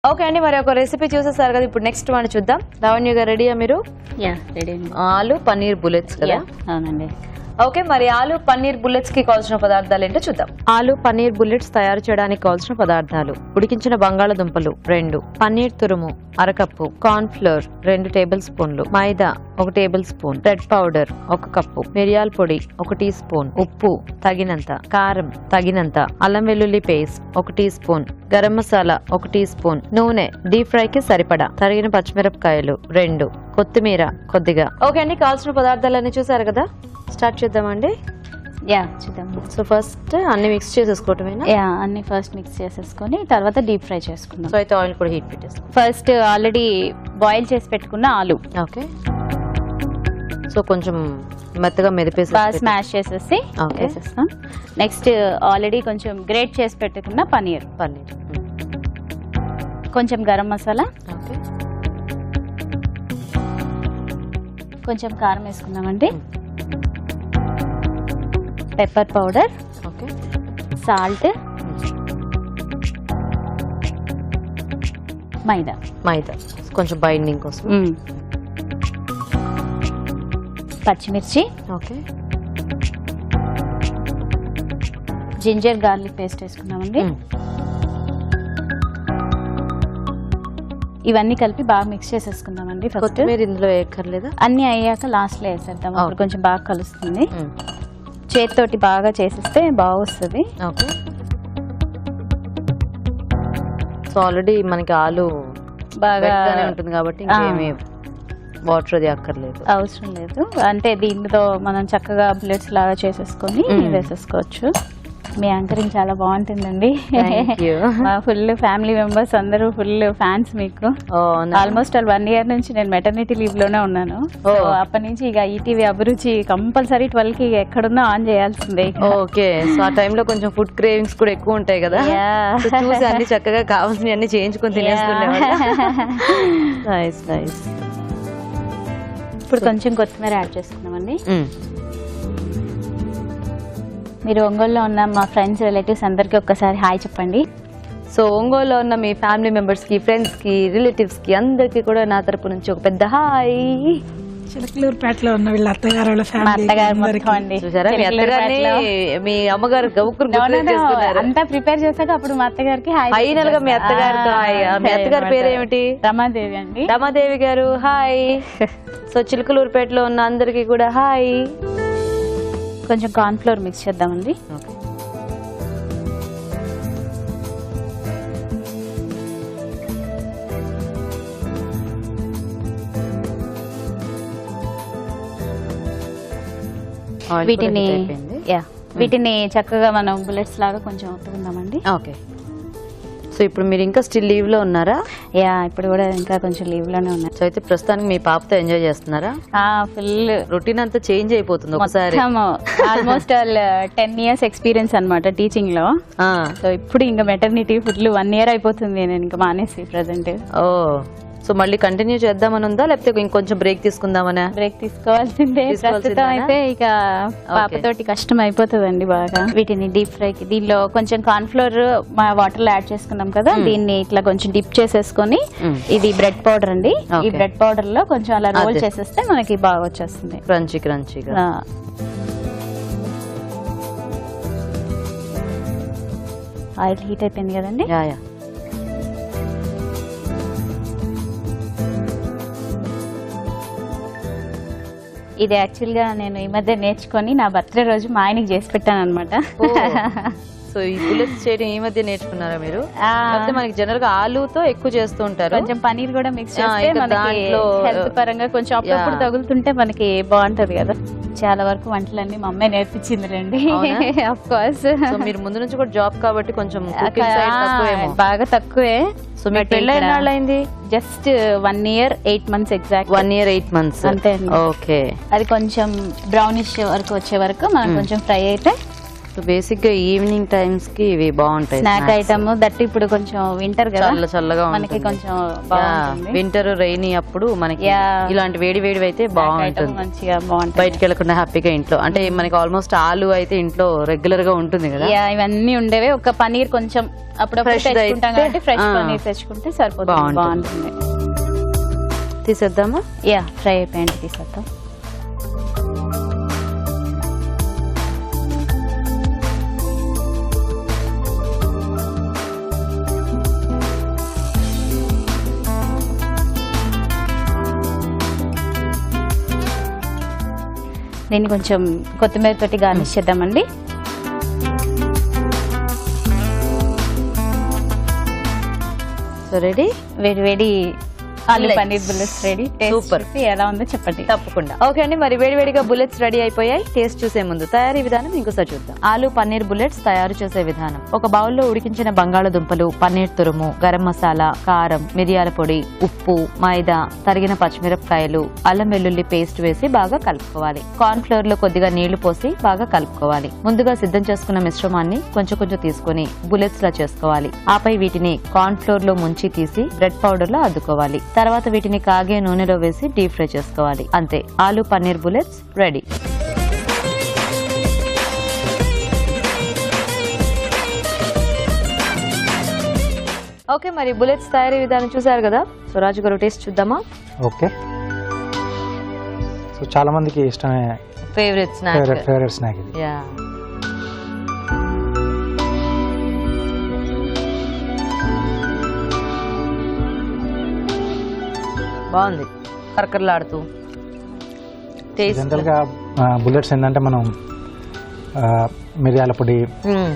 Okay అండి, మరి ఒక రెసిపీ చూసేసారు కదా, ఇప్పుడు నెక్స్ట్ వన్ చూద్దాం. లావణ్య గారు రెడీయా మీరు? రెడీ. ఆలు పన్నీర్ బుల్లెట్స్ కదా? అవునండి. ఓకే, మరి ఆలు పన్నీర్ బుల్లెట్స్ కి కావాల్సిన పదార్థాలు ఏంటో చూద్దాం. ఆలు పన్నీర్ బుల్లెట్స్ తయారు చేయడానికి కావాల్సిన పదార్థాలు: ఉడికించిన బంగాళదుంపలు 2, పన్నీర్ తురుము 1/2 కప్పు, కార్న్ ఫ్లోర్ 2 టేబుల్ స్పూన్లు, మైదా 1 table spoon, red powder 1 cup, మిరియాల పొడి 1 టీ స్పూన్, ఉప్పు తగినంత, కారం తగినంత, అల్లం వెల్లుల్లి paste 1 teaspoon, garam masala 1 teaspoon, నూనె డీప్ ఫ్రై కి సరిపడా, తరిగిన పచ్చిమిరపకాయలు 2, కొత్తిమీర కొద్దిగా. ఓకే అండి, కావాల్సిన పదార్థాలన్నీ చూసారు కదా, స్టార్ట్ చేద్దామండి. చూద్దాం. సో ఫస్ట్ అన్ని మిక్స్ చేసేసుకోవటమేనా? అన్ని ఫస్ట్ మిక్స్ చేసేసుకొని తర్వాత డీప్ ఫ్రై చేసుకుందాం. సో అయితే ఆయిల్ కూడా హీట్ పెట్టేసుకోండి. ఫస్ట్ ఆల్రెడీ బాయిల్ చేసి పెట్టుకున్న ఆలు. ఓకే, సో కొంచెం మెత్తగా మెదిపేసి బాగా స్మాష్ చేసేసి వేసేస్తాం. నెక్స్ట్ ఆల్రెడీ కొంచెం గ్రేట్ చేసి పెట్టుకున్న పన్నీర్, కొంచెం గరం మసాలా, ఓకే, కొంచెం కారం వేసుకుందామండి, పెప్పర్ పౌడర్, ఓకే, సాల్ట్, మైదా కొంచెం బైండింగ్ కోసం, పచ్చిమిర్చి, ఓకే, జింజర్ గార్లిక్ పేస్ట్ వేసుకున్నామండి. ఇవన్నీ కలిపి బాగా మిక్స్ చేసేసుకుందామండి. ఫస్ట్ మీరు ఇందులో వేయక్కర్లేదా? అన్ని అయ్యాక లాస్ట్ లో వేసేద్దాం, అప్పుడు కొంచెం బాగా కలుస్తుంది. చేతితోటి బాగా చేసేస్తే బాగా వస్తుంది. ఓకే, సో ఆల్రెడీ మనకి ఆలు బాగా ఉంటుంది కాబట్టి ఇంకేమీ వాటర్ అది అక్కర్లేదు, అవసరం లేదు. అంటే దీంతో మనం చక్కగా బుల్లెట్స్ లాగా చేసేసుకొని వేసేసుకోవచ్చు. మీ యాంకరింగ్ చాలా బాగుంటుందండి. మా ఫుల్ ఫ్యామిలీ మెంబర్స్ అందరూ ఫుల్ ఫ్యాన్స్ మీకు. ఆల్మోస్ట్ 1 year నుంచి నేను మెటర్నిటీ లీవ్ లోనే ఉన్నాను. అప్పటి నుంచి ఇక ఈటీవీ అభిరుచి కంపల్సరీ 12 కి ఎక్కడున్నా ఆన్ చేయాల్సిందే. ఓకే, సో ఆ టైంలో కొంచెం ఫుడ్ క్రేవింగ్స్ కూడా ఎక్కువ ఉంటాయి కదా, చూసి అన్ని చక్కగా కావాల్సినవి అన్ని చేయించుకొని తినేసుకునేవాళ్ళు. Nice nice. ఇప్పుడు కొంచెం కొత్తిమీర యాడ్ చేసుకున్నామండి. మీరు ఒంగోలులో ఉన్న మా ఫ్రెండ్స్ రిలేటివ్స్ అందరికీ ఒక్కసారి హాయ్ చెప్పండి. సో ఒంగోలులో ఉన్న మీ ఫ్యామిలీ మెంబర్స్ కి, ఫ్రెండ్స్ కి, రిలేటివ్స్ కి అందరికి కూడా నా తరపు నుంచి ఒక పెద్ద హాయ్. చిలకలూరుపేటలో ఉన్న వీళ్ళ అత్తగారు చూసారా, మీ అత్తగారిని మీ అమ్మగారు అంతా ప్రిపేర్ చేశాక అప్పుడు మా అత్తగారికి ఫైనల్ గా మీ అత్తగారితో హాయ్. మీ అత్తగారి పేరేమిటి? రమాదేవి అండి. రమాదేవి గారు హాయ్. సో చిలకలూరుపేటలో ఉన్న అందరికి కూడా హాయ్. కొంచెం కార్న్ ఫ్లోర్ మిక్స్ చేద్దామండి. వీటిని చక్కగా మనం బుల్లెట్స్ లాగా కొంచెం ఒత్తుకుందామండి. ఓకే, సో ఇప్పుడు మీరు ఇంకా స్టిల్ లీవ్ లో ఉన్నారా? ఇప్పుడు కూడా ఇంకా కొంచెం లీవ్ లోనే ఉన్నారు. సో అయితే ప్రస్తుతానికి మీ పాపతో ఎంజాయ్ చేస్తున్నారా? ఫుల్ రొటీన్ అంతా చేంజ్ అయిపోతుంది ఒకసారి. ఆల్మోస్ట్ 10 years ఎక్స్పీరియన్స్ అన్నమాట టీచింగ్ లో. సో ఇప్పుడు ఇంకా మెటర్నిటీ ఫుల్ 1 year అయిపోతుంది నేను ఇంకా మానేసి ప్రెసెంట్. సో మళ్ళీ కంటిన్యూ చేద్దామని ఉందా, లేకపోతే ఇంకొంచెం బ్రేక్ తీసుకుందామనా? బ్రేక్ తీసుకోవాల్సిందే. ప్రస్తుతం అయితే ఇక పాపతోటి కష్టం అయిపోతుందండి బాగా. వీటిని డీప్ ఫ్రైకి దీనిలో కొంచెం కార్న్ ఫ్లోర్ వాటర్ లో యాడ్ చేసుకున్నాం కదా, దీన్ని ఇట్లా కొంచెం డిప్ చేసేసుకొని, ఇది బ్రెడ్ పౌడర్ అండి, ఈ బ్రెడ్ పౌడర్ లో కొంచెం అలా రోల్ చేసేస్తే మనకి బాగా వచ్చేస్తుంది, క్రంచీ క్రంచీగా. ఆయిల్ హీట్ అయిపోయింది కదండి. ఇది యాక్చువల్ గా నేను ఈ మధ్య నేర్చుకొని నా బర్త్డే రోజు మా ఆయనకి చేసి పెట్టాను అనమాట. సో ఈ బుల్లెట్స్ చేయడం ఈ మధ్య నేర్చుకున్నారా మీరు? మనకి జనరల్ గా ఆలూతో ఎక్కువ చేస్తూ ఉంటారు, కొంచెం పనీర్ కూడా మిక్స్ చేస్తే మనకి హెల్త్ పరంగా కొంచెం అప్పుడప్పుడు తగులుతుంటే మనకి బాగుంటది కదా. చాలా వరకు వంటలన్నీ మా అమ్మాయి నేర్పించింది రండి. ఆఫ్ కోర్స్ మీరు ముందు నుంచి కూడా జాబ్ కాబట్టి కొంచెం బాగా తక్కువే. సో మీ పెళ్ళి ఎన్నాళ్ళైంది? Just 1 year 8 months exact. 1 year 8 months అంతే. ఓకే, అది కొంచెం బ్రౌనిష్ వరకు వచ్చే వరకు మనం కొంచెం ఫ్రై అయితే సో బేసిక్ గా ఈవినింగ్ టైమ్స్ కి ఇవి బాగుంటాయి. స్నాక్ ఐటమ్ దట్ ఇప్పుడు కొంచెం వింటర్ కదా, చల్లగా మనకి కొంచెం బాగుంటుంది. వింటర్ రైనీ అప్పుడు మనకి ఇలాంటి వేడి అయితే బాగుంటుంది. మంచిగా బాగుంటుంది. బయటకి వెళ్ళకుండా హ్యాపీగా ఇంట్లో అంటే మనకి ఆల్మోస్ట్ ఆలు అయితే ఇంట్లో రెగ్యులర్ గా ఉంటుంది కదా. ఇవన్నీ ఉండేవే. ఒక పనీర్ కొంచెం అప్పుడప్పుడు తెచ్చుకుంటాం కాబట్టి ఫ్రెష్ పనీర్ తెచ్చుకుంటే సరిపోతుంది, బాగుంటుంది. తీసేద్దామా? ఫ్రై అయిపోయింది, తీసేద్దాం. దీన్ని కొంచెం కొత్తిమీర తోటి గార్నిష్ చేద్దామండి. సో రెడీ, వేడి వేడి ఆలు పన్నీర్ బుల్లెట్స్ రెడీ. సూపర్. ఎలా ఉందో చెప్పండి. తప్పకుండా. ఓకే అండి, మరి వేడివేడిగా బుల్లెట్స్ రెడీ అయిపోయాయి. టేస్ట్ చూసే ముందు తయారీ విధానం ఇంకోసారి చూద్దాం. ఆలు పన్నీర్ బుల్లెట్స్ తయారు చేసే విధానం: ఒక బౌల్లో ఉడికించిన బంగాళదుంపలు, పన్నీర్ తురుము, గరం మసాలా, కారం, మిరియాల పొడి, ఉప్పు, మైదా, తరిగిన పచ్చిమిరపకాయలు, అల్లం వెల్లుల్లి పేస్ట్ వేసి బాగా కలుపుకోవాలి. కార్న్ ఫ్లోర్ లో కొద్దిగా నీళ్లు పోసి బాగా కలుపుకోవాలి. ముందుగా సిద్ధం చేసుకున్న మిశ్రమాన్ని కొంచెం కొంచెం తీసుకుని బుల్లెట్స్ లా చేసుకోవాలి. ఆపై వీటిని కార్న్ ఫ్లోర్ లో ముంచి తీసి బ్రెడ్ పౌడర్ లో అద్దుకోవాలి. తర్వాత వీటిని కాగే నూనెలో వేసి డీప్ ఫ్రై చేసుకోవాలి. అంతే, ఆలు పన్నీర్ బుల్లెట్స్ రెడీ. ఓకే, మరి బుల్లెట్స్ తయారీ విధానం చూసారు కదా. సో రాజు గారు టేస్ట్ చూద్దామా? ఓకే. సో చాలా మందికి ఇష్టమే ఫేవరెట్ స్నాక్ ఇది. యా, బాగుంది, కరకరలాడుతూ. జనరల్ గా బుల్లెట్స్ ఏంటంటే మనం మిరియాల పొడి,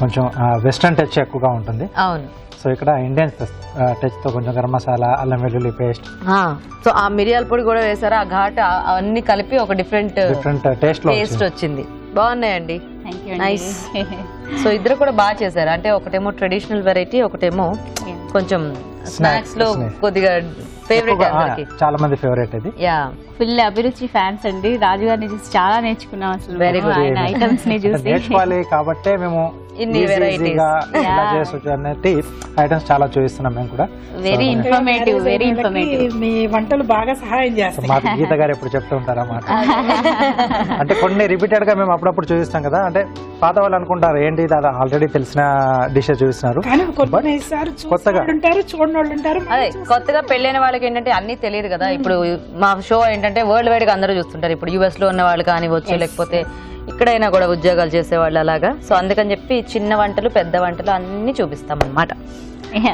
కొంచెం వెస్ట్రన్ టచ్ ఎక్కువగా ఉంటుంది. అవును. సో ఇక్కడ ఇండియన్ టచ్ తో కొంచెం గరం మసాలా, అల్లం వెల్లుల్లి పేస్ట్, సో ఆ మిరియాల పొడి కూడా వేసారా, ఆ ఘాట్ అవన్నీ కలిపి ఒక డిఫరెంట్ టేస్ట్ వచ్చింది. బాగున్నాయండి, నైస్. సో ఇద్దరు కూడా బాగా చేశారు. అంటే ఒకటేమో ట్రెడిషనల్ వెరైటీ, ఒకటేమో కొంచెం స్నాక్స్ లో కొద్దిగా ఫేవరెట్. చాలా మంది ఫేవరెట్ ఇది. యా, ఫుల్ అభిరుచి ఫ్యాన్స్ అండి. రాజు గారిని చూసి చాలా నేర్చుకున్నాం అసలు. Very good. ఆయన ఐటమ్స్ ని చూసి నేర్చుకోవాలి కాబట్టే మేము ఇన్ని varieties. అనేది ఐటమ్స్ చాలా చూపిస్తున్నాం మేము కూడా. Very informative, very informative. మీ వంటలు బాగా సహాయం చేస్తాయి. మాకు గీత గారు ఎప్పుడు చెప్తూ ఉంటారు అన్నమాట. అంటే కొన్ని రిపీటెడ్ గా మేము అప్పుడప్పుడు చూపిస్తాం కదా, అంటే పాత వాళ్ళు అనుకుంటారు ఏంటి దాదా ఆల్రెడీ తెలిసిన డిషెస్ చూపిస్తున్నారు. కానీ కొత్తగా ఉంటారు, చూడని వాళ్ళు ఉంటారు. అదే కొత్తగా పెళ్ళైన వాళ్ళకి ఏంటంటే అన్ని తెలియదు కదా. ఇప్పుడు మా షో ఏంటంటే వరల్డ్ వైడ్ గా అందరూ చూస్తుంటారు. ఇప్పుడు యుఎస్ లో ఉన్న వాళ్ళు కానివచ్చు, లేకపోతే ఇక్కడైనా కూడా ఉద్యోగాలు చేసేవాళ్ళు అలాగా. సో అందుకని చెప్పి చిన్న వంటలు, పెద్ద వంటలు అన్ని చూపిస్తాం అన్నమాట.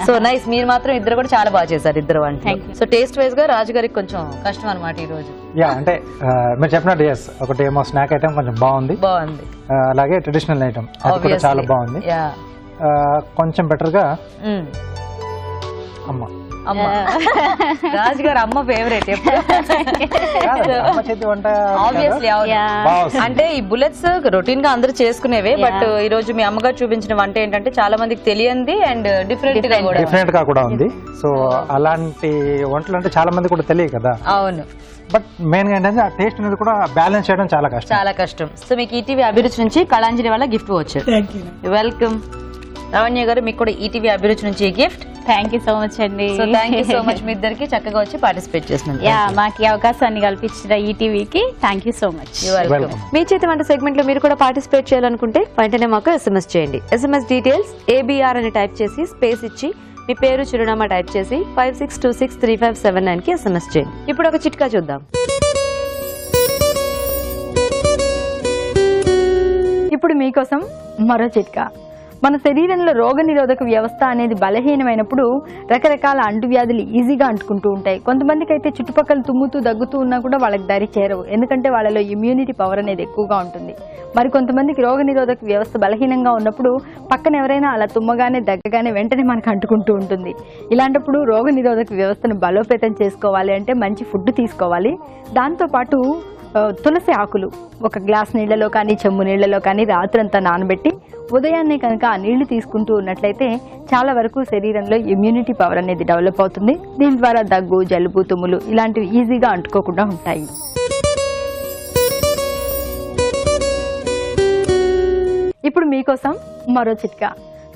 So nice. మీరు మాత్రం ఇద్దరు కూడా చాలా బాగా చేశారు, ఇద్దరు వంటలు. సో టేస్ట్ వైజ్ గా రాజు గారికి కొంచెం కష్టం అనమాట ఈ రోజు. యా, అంటే మీరు చెప్పినట్టు ఎస్, ఒకటి ఏమో స్నాక్ ఐటమ్ కొంచెం బాగుంది, అలాగే ట్రెడిషనల్ ఐటమ్ అది కూడా చాలా బాగుంది. కొంచెం బెటర్ గా అమ్మ రాజు గారు అమ్మ ఫేవరెట్ అంటే ఈ బుల్లెట్స్ రొటీన్ గా అందరూ చేసుకునేవే. బట్ ఈ రోజు మీ అమ్మగారు చూపించిన వంట ఏంటంటే చాలా మందికి తెలియంది అండ్ డిఫరెంట్ గా కూడా ఉంది. సో అలాంటి వంటలు అంటే చాలా మంది కూడా తెలియదు కదా. అవును. బట్ మెయిన్ గా ఏంటంటే ఆ టేస్ట్ అనేది కూడా బ్యాలెన్స్ చేయడం చాలా కష్టం. సో మీకు ఈటీవీ అభిరుచి నుంచి కళాంజలి వల్ల గిఫ్ట్ వచ్చారు. వెల్కమ్. లావణ్య గారు, మీకు కూడా ఈటీవీ అభిరుచి నుంచి gift. Thank you so much అండి. థ్యాంక్ యూ సో మచ్ మీ ఇద్దరికి చక్కగా వచ్చి పార్టిసిపేట్ చేసినందుకు. మాకు ఈ అవకాశాన్ని కల్పించిన ఈటీవీకి థ్యాంక్ యూ సో మచ్. మీ చేతి వంట సెగ్మెంట్ లో మీరు కూడా పార్టిసిపేట్ చేయాలనుకుంటే వెంటనే మాకు SMS చేయండి. SMS డీటెయిల్స్ ABR అని టైప్ చేసి స్పేస్ ఇచ్చి మీ పేరు, చిరునామా టైప్ చేసి 56263579 కి SMS చేయండి. ఇప్పుడు ఒక చిట్కా చూద్దాం. ఇప్పుడు మీకోసం మరో చిట్కా. మన శరీరంలో రోగనిరోధక వ్యవస్థ అనేది బలహీనమైనప్పుడు రకరకాల అంటువ్యాధులు ఈజీగా అంటుకుంటూ ఉంటాయి. కొంతమందికి అయితే చుట్టుపక్కల తుమ్ముతూ దగ్గుతూ ఉన్నా కూడా వాళ్ళకి దరి చేరవు, ఎందుకంటే వాళ్ళలో ఇమ్యూనిటీ పవర్ అనేది ఎక్కువగా ఉంటుంది. మరి కొంతమందికి రోగనిరోధక వ్యవస్థ బలహీనంగా ఉన్నప్పుడు పక్కన ఎవరైనా అలా తుమ్మగానే దగ్గగానే వెంటనే మనకు అంటుకుంటూ ఉంటుంది. ఇలాంటప్పుడు రోగనిరోధక వ్యవస్థను బలోపేతం చేసుకోవాలి అంటే మంచి ఫుడ్ తీసుకోవాలి. దాంతోపాటు తులసి ఆకులు ఒక గ్లాస్ నీళ్లలో కానీ చెంబు నీళ్లలో కానీ రాత్రంతా నానబెట్టి ఉదయాన్నే కనుక ఆ నీళ్లు తీసుకుంటూ ఉన్నట్లయితే చాలా వరకు శరీరంలో ఇమ్యూనిటీ పవర్ అనేది డెవలప్ అవుతుంది. దీని ద్వారా దగ్గు, జలుబు, తుమ్ములు ఇలాంటివి ఈజీగా అంటుకోకుండా ఉంటాయి. ఇప్పుడు మీకోసం మరో చిట్కా.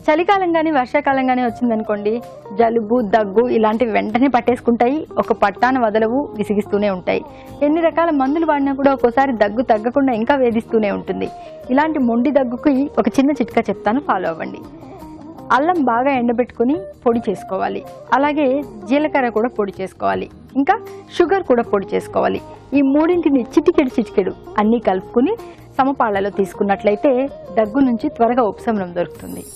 చలికాలం కానీ వర్షాకాలం కానీ వచ్చిందనుకోండి, జలుబు దగ్గు ఇలాంటివి వెంటనే పట్టేసుకుంటాయి. ఒక పట్టాన వదలవు, విసిగిస్తూనే ఉంటాయి. ఎన్ని రకాల మందులు వాడినా కూడా ఒక్కోసారి దగ్గు తగ్గకుండా ఇంకా వేధిస్తూనే ఉంటుంది. ఇలాంటి మొండి దగ్గుకి ఒక చిన్న చిట్కా చెప్తాను, ఫాలో అవ్వండి. అల్లం బాగా ఎండబెట్టుకుని పొడి చేసుకోవాలి. అలాగే జీలకర్ర కూడా పొడి చేసుకోవాలి. ఇంకా షుగర్ కూడా పొడి చేసుకోవాలి. ఈ మూడింటిని చిటికెడు అన్నీ కలుపుకుని సమపాళ్లలో తీసుకున్నట్లయితే దగ్గు నుంచి త్వరగా ఉపశమనం దొరుకుతుంది.